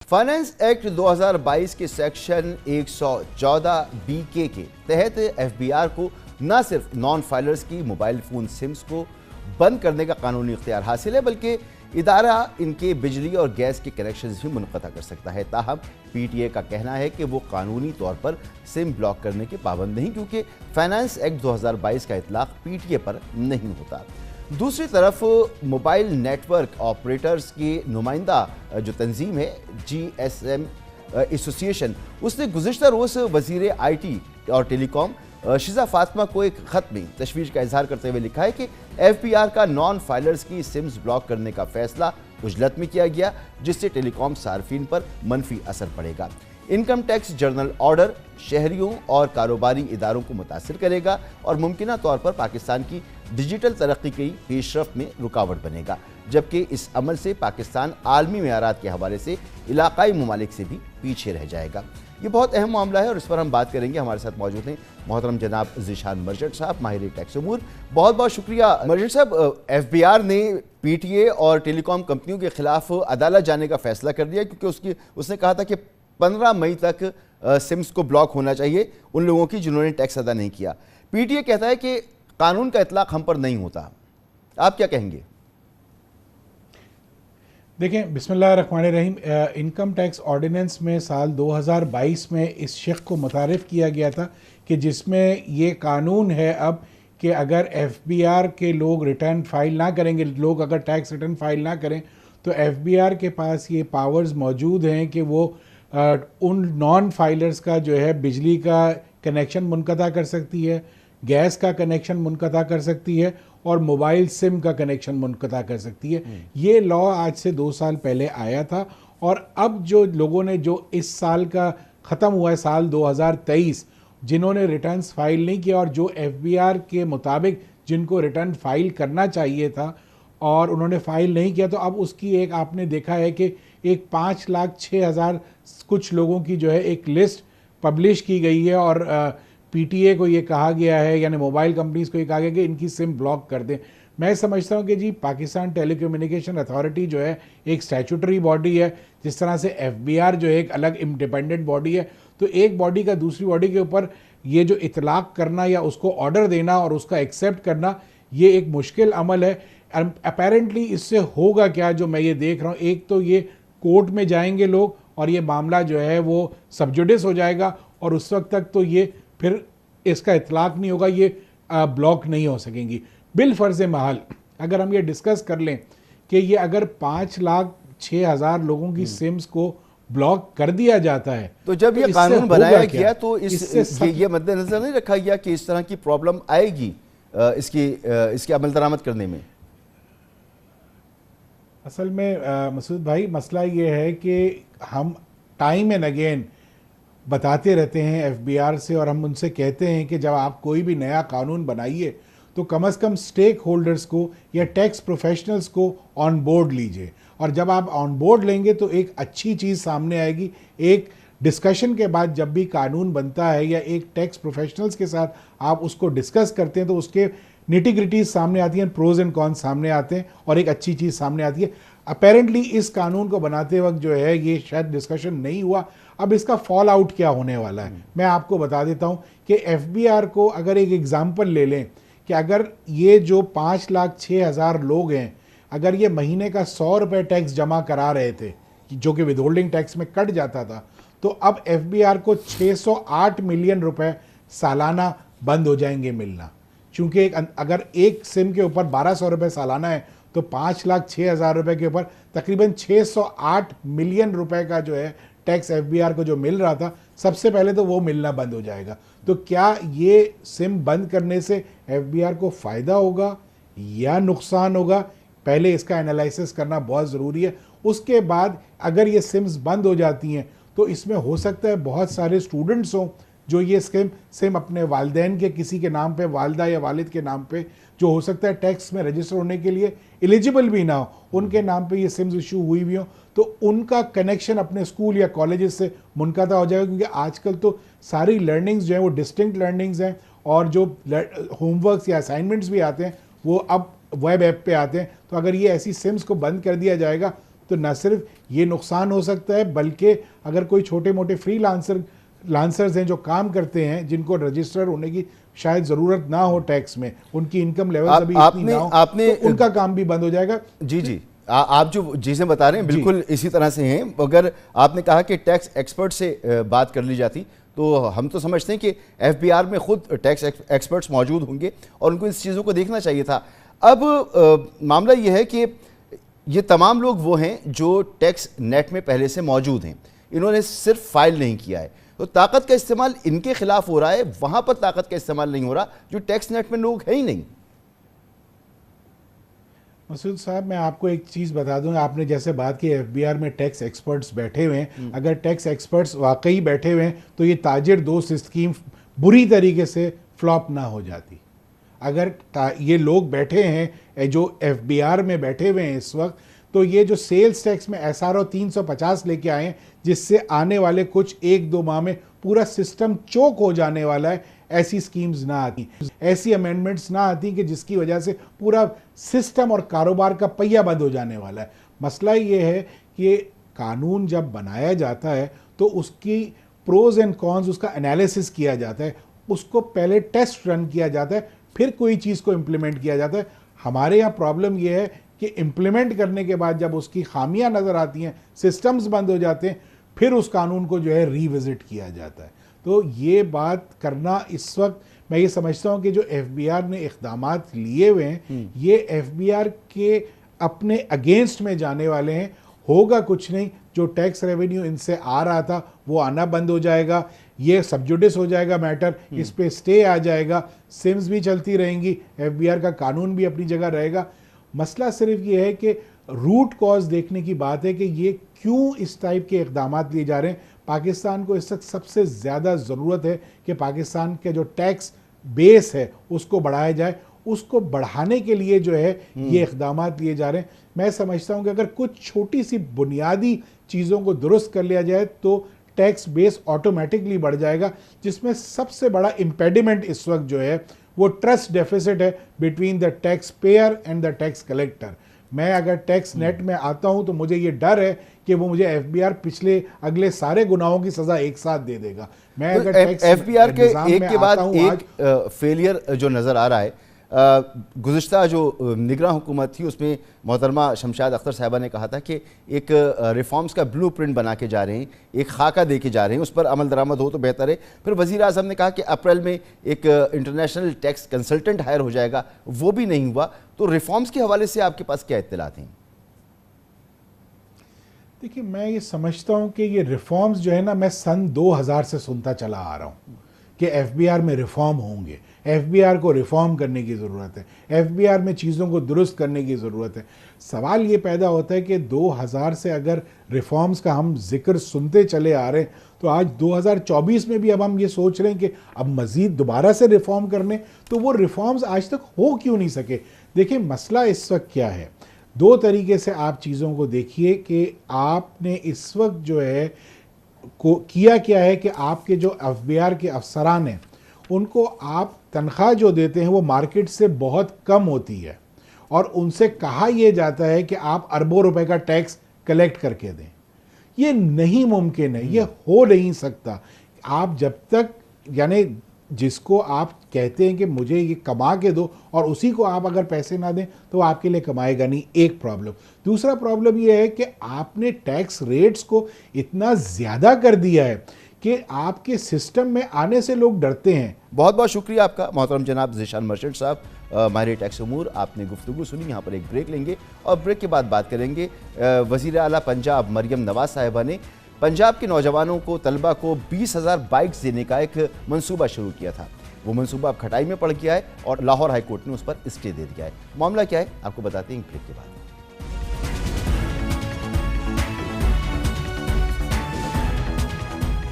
Finance act 2022 के section 114 BK के तहत एफबीआर को न सिर्फ नॉन फाइलर्स की मोबाइल फोन सिम्स को बंद करने का कानूनी इख्तियार हासिल है, बल्कि इदारा इनके बिजली और गैस के कनेक्शंस भी मुनक़ता कर सकता है। ताहम पीटीए का कहना है कि वो कानूनी तौर पर सिम ब्लॉक करने के पाबंद नहीं, क्योंकि फाइनेंस एक्ट 2022 का इतलाक पीटीए पर नहीं होता। दूसरी तरफ मोबाइल नेटवर्क ऑपरेटर्स की नुमाइंदा जो तंजीम है GSM एसोसिएशन, उसने गुज़िश्ता रोज़ वज़ीर IT और टेलीकॉम शिजा फातिमा को एक ख़त में तशवीश का इजहार करते हुए लिखा है कि एफबीआर का नॉन फाइलर्स की सिम्स ब्लॉक करने का फैसला उजलत में किया गया, जिससे टेलीकॉम सार्फिन पर मनफी असर पड़ेगा। इनकम टैक्स जनरल ऑर्डर शहरियों और कारोबारी इदारों को मुतासिर करेगा और मुमकिना तौर पर पाकिस्तान की डिजिटल तरक्की की पेशरफ्त में रुकावट बनेगा, जबकि इस अमल से पाकिस्तान आलमी मेयारात के हवाले से इलाकाई ममालिक से भी पीछे रह जाएगा। ये बहुत अहम मामला है और इस पर हम बात करेंगे। हमारे साथ मौजूद हैं मोहतरम जनाब ज़ीशान मर्चेंट साहब, माहिर टैक्स अमूर। बहुत बहुत शुक्रिया मर्चेंट साहब। एफबीआर ने पीटीए और टेलीकॉम कंपनियों के खिलाफ अदालत जाने का फैसला कर दिया, क्योंकि उसने कहा था कि 15 मई तक सिम्स को ब्लॉक होना चाहिए उन लोगों की जिन्होंने टैक्स अदा नहीं किया। पीटीए कहता है कि कानून का इतलाक हम पर नहीं होता। आप क्या कहेंगे? देखें, बिस्मिल्लाहिर्रहमानिर्रहीम, इनकम टैक्स ऑर्डिनेंस में साल 2022 में इस शेख को मुतारिफ़ किया गया था कि जिसमें ये कानून है अब कि अगर एफबीआर के लोग रिटर्न फाइल ना करेंगे, लोग अगर टैक्स रिटर्न फाइल ना करें, तो एफबीआर के पास ये पावर्स मौजूद हैं कि वो उन नॉन फाइलर्स का जो है बिजली का कनेक्शन मुनक़ता कर सकती है, गैस का कनेक्शन मुनक़ता कर सकती है और मोबाइल सिम का कनेक्शन मुनक़ता कर सकती है। ये लॉ आज से 2 साल पहले आया था और अब जो लोगों ने जो इस साल का ख़त्म हुआ है साल 2023, जिन्होंने रिटर्न्स फाइल नहीं किया और जो एफबीआर के मुताबिक जिनको रिटर्न फाइल करना चाहिए था और उन्होंने फाइल नहीं किया, तो अब उसकी एक आपने देखा है कि एक 5,06,000 कुछ लोगों की जो है एक लिस्ट पब्लिश की गई है और पीटीए को ये कहा गया है, यानी मोबाइल कंपनीज़ को ये कहा गया कि इनकी सिम ब्लॉक कर दें। मैं समझता हूँ कि जी पाकिस्तान टेलीकम्युनिकेशन अथॉरिटी जो है एक स्टैट्यूटरी बॉडी है, जिस तरह से एफबीआर जो है एक अलग इंडिपेंडेंट बॉडी है, तो एक बॉडी का दूसरी बॉडी के ऊपर ये जो इतलाक़ करना या उसको ऑर्डर देना और उसका एक्सेप्ट करना, ये एक मुश्किल अमल है। अपेरेंटली इससे होगा क्या, जो मैं ये देख रहा हूँ, एक तो ये कोर्ट में जाएंगे लोग और ये मामला जो है वो सब जुडिस हो जाएगा और उस वक्त तक तो ये फिर इसका इतलाक नहीं होगा, ये ब्लॉक नहीं हो सकेंगी। बिल फ़र्ज़ महल अगर हम ये डिस्कस कर लें कि ये अगर 5,06,000 लोगों की सिम्स को ब्लॉक कर दिया जाता है, तो जब ये कानून बनाया गया तो ये मद्देनजर नहीं रखा गया कि इस तरह की प्रॉब्लम आएगी इसकी अमल दरामद करने में? असल में मसूद भाई, मसला ये है कि हम टाइम एंड अगेन बताते रहते हैं एफबीआर से और हम उनसे कहते हैं कि जब आप कोई भी नया कानून बनाइए तो कम से कम स्टेक होल्डर्स को या टैक्स प्रोफेशनल्स को ऑन बोर्ड लीजिए, और जब आप ऑन बोर्ड लेंगे तो एक अच्छी चीज़ सामने आएगी। एक डिस्कशन के बाद जब भी कानून बनता है या एक टैक्स प्रोफेशनल्स के साथ आप उसको डिस्कस करते हैं तो उसके निटी-ग्रिटीज सामने आती हैं, प्रोज एंड कॉन्स सामने आते हैं और एक अच्छी चीज़ सामने आती है। अपेरेंटली इस कानून को बनाते वक्त जो है ये शायद डिस्कशन नहीं हुआ। अब इसका फॉल आउट क्या होने वाला है मैं आपको बता देता हूं कि एफबीआर को अगर एक एग्जांपल ले लें कि अगर ये जो 5,06,000 लोग हैं, अगर ये महीने का 100 रुपये टैक्स जमा करा रहे थे जो कि विदहोल्डिंग टैक्स में कट जाता था, तो अब एफबीआर को 608 मिलियन रुपए सालाना बंद हो जाएंगे मिलना, क्योंकि अगर एक सिम के ऊपर 1,200 रुपये सालाना है तो 5,06,000 रुपये के ऊपर तकरीबन 608 मिलियन रुपए का जो है टैक्स एफबीआर को जो मिल रहा था, सबसे पहले तो वो मिलना बंद हो जाएगा। तो क्या ये सिम बंद करने से एफबीआर को फ़ायदा होगा या नुकसान होगा, पहले इसका एनालिसिस करना बहुत ज़रूरी है। उसके बाद अगर ये सिम्स बंद हो जाती हैं तो इसमें हो सकता है बहुत सारे स्टूडेंट्स हों जो ये सिम अपने वालिदैन के किसी के नाम पे, वालदा या वालिद के नाम पे, जो हो सकता है टैक्स में रजिस्टर होने के लिए एलिजिबल भी ना हो, उनके नाम पे ये सिम्स इशू हुई भी हो, तो उनका कनेक्शन अपने स्कूल या कॉलेजेस से मुनक़ता हो जाएगा। क्योंकि आजकल तो सारी लर्निंग्स जो हैं वो डिस्टिंक्ट लर्निंग्स हैं और जो होमवर्क्स या असाइनमेंट्स भी आते हैं वो अब वेब ऐप पे आते हैं। तो अगर ये ऐसी सिम्स को बंद कर दिया जाएगा तो न सिर्फ ये नुकसान हो सकता है, बल्कि अगर कोई छोटे मोटे लांसर्स हैं जो काम करते हैं, जिनको रजिस्टर होने की शायद ज़रूरत ना हो टैक्स में, उनकी इनकम लेवल अभी इतनी ना हो, तो उनका काम भी बंद हो जाएगा। जी आप जो चीज़ें बता रहे हैं बिल्कुल इसी तरह से हैं। अगर आपने कहा कि टैक्स एक्सपर्ट से बात कर ली जाती तो हम तो समझते हैं कि एफबीआर में खुद टैक्स एक्सपर्ट्स मौजूद होंगे और उनको इस चीज़ों को देखना चाहिए था। अब मामला ये है कि ये तमाम लोग वो हैं जो टैक्स नेट में पहले से मौजूद हैं, इन्होंने सिर्फ फाइल नहीं किया है, तो ताकत का इस्तेमाल इनके खिलाफ हो रहा है, वहाँ पर ताकत का इस्तेमाल नहीं हो रहा जो टैक्स नेट में लोग हैं ही नहीं। मसूद साहब, मैं आपको एक चीज़ बता दूं, आपने जैसे बात की एफबीआर में टैक्स एक्सपर्ट्स बैठे हुए हैं, अगर टैक्स एक्सपर्ट्स वाकई बैठे हुए हैं तो ये ताजिर दोस्त स्कीम बुरी तरीके से फ्लॉप ना हो जाती। अगर ये लोग बैठे हैं जो एफबीआर में बैठे हुए हैं इस वक्त, तो ये जो सेल्स टैक्स में एसआरओ 350 लेके आए हैं, जिससे आने वाले कुछ 1-2 माह में पूरा सिस्टम चोक हो जाने वाला है, ऐसी स्कीम्स ना आती, ऐसी अमेंडमेंट्स ना आती कि जिसकी वजह से पूरा सिस्टम और कारोबार का पहिया बंद हो जाने वाला है। मसला ये है कि कानून जब बनाया जाता है तो उसकी प्रोज एंड कॉन्स, उसका एनालिसिस किया जाता है, उसको पहले टेस्ट रन किया जाता है, फिर कोई चीज़ को इम्प्लीमेंट किया जाता है। हमारे यहाँ प्रॉब्लम यह है कि इम्प्लीमेंट करने के बाद जब उसकी खामियां नज़र आती हैं, सिस्टम्स बंद हो जाते हैं, फिर उस कानून को जो है रीविजिट किया जाता है। तो ये बात करना इस वक्त मैं ये समझता हूँ कि जो एफबीआर ने इक़दामात लिए हुए हैं, ये एफबीआर के अपने अगेंस्ट में जाने वाले हैं। होगा कुछ नहीं, जो टैक्स रेवेन्यू इनसे आ रहा था वो आना बंद हो जाएगा, ये सबजुडिस हो जाएगा मैटर, इस पे स्टे आ जाएगा, सिम्स भी चलती रहेंगी, एफबीआर का कानून भी अपनी जगह रहेगा। मसला सिर्फ ये है कि रूट कॉज देखने की बात है कि ये क्यों इस टाइप के इक़दामात लिए जा रहे हैं। पाकिस्तान को इस वक्त सबसे ज़्यादा ज़रूरत है कि पाकिस्तान के जो टैक्स बेस है उसको बढ़ाया जाए। उसको बढ़ाने के लिए जो है ये इक़दामात लिए जा रहे हैं। मैं समझता हूँ कि अगर कुछ छोटी सी बुनियादी चीज़ों को दुरुस्त कर लिया जाए तो टैक्स बेस ऑटोमेटिकली बढ़ जाएगा, जिसमें सबसे बड़ा इम्पेडिमेंट इस वक्त जो है वो ट्रस्ट डेफिसिट है between the tax payer and the tax collector. मैं अगर टैक्स नेट में आता हूं तो मुझे ये डर है कि वो मुझे एफबीआर पिछले अगले सारे गुनाहों की सजा एक साथ दे देगा। मैं अगर टैक्स एफबीआर के एक के बाद एक फेलियर जो नज़र आ रहा है, गुज़िश्ता जो निगरान हुकूमत थी उसमें मोहतरमा शमशाद अख्तर साहिबा ने कहा था कि एक रिफॉर्म्स का ब्लूप्रिंट बना के जा रहे हैं, एक खाका दे के जा रहे हैं, उस पर अमल दरामद हो तो बेहतर है। फिर वज़ीर आज़म ने कहा कि अप्रैल में एक इंटरनेशनल टैक्स कंसल्टेंट हायर हो जाएगा, वो भी नहीं हुआ। तो रिफॉर्म्स के हवाले से आपके पास क्या इत्तलात हैं? देखिए, मैं ये समझता हूँ कि ये रिफॉर्म्स जो है ना, मैं सन 2000 से सुनता चला आ रहा हूँ कि एफबीआर में रिफॉर्म होंगे, एफबीआर को रिफॉर्म करने की ज़रूरत है, एफबीआर में चीज़ों को दुरुस्त करने की ज़रूरत है। सवाल ये पैदा होता है कि 2000 से अगर रिफॉर्म्स का हम जिक्र सुनते चले आ रहे हैं तो आज 2024 में भी अब हम ये सोच रहे हैं कि अब मज़ीद दोबारा से रिफॉर्म करने, तो वो रिफॉर्म्स आज तक हो क्यों नहीं सके। देखिए, मसला इस वक्त क्या है, दो तरीके से आप चीज़ों को देखिए कि आपने इस वक्त जो है को किया क्या है कि आपके जो एफबीआर के अफसरान हैं उनको आप तनख्वाह जो देते हैं वो मार्केट से बहुत कम होती है और उनसे कहा यह जाता है कि आप अरबों रुपए का टैक्स कलेक्ट करके दें। ये नहीं मुमकिन है, ये हो नहीं सकता। आप जब तक, यानी जिसको आप कहते हैं कि मुझे ये कमा के दो और उसी को आप अगर पैसे ना दें तो वो आपके लिए कमाएगा नहीं, एक प्रॉब्लम। दूसरा प्रॉब्लम ये है कि आपने टैक्स रेट्स को इतना ज़्यादा कर दिया है कि आपके सिस्टम में आने से लोग डरते हैं। बहुत बहुत शुक्रिया आपका मोहतरम जनाब ज़ीशान मर्चेंट साहब, माहिर टैक्स उमूर। आपने गुफ्तगू सुनी। यहाँ पर एक ब्रेक लेंगे और ब्रेक के बाद बात करेंगे वज़ीर आला पंजाब मरियम नवाज़ साहिबा ने पंजाब के नौजवानों को, तलबा को 20,000 बाइक्स देने का एक मंसूबा शुरू किया था। वो मंसूबा अब खटाई में पड़ गया है और लाहौर हाई कोर्ट ने उस पर स्टे दे दिया है। मामला क्या है आपको बताते हैं ब्रेक के बाद।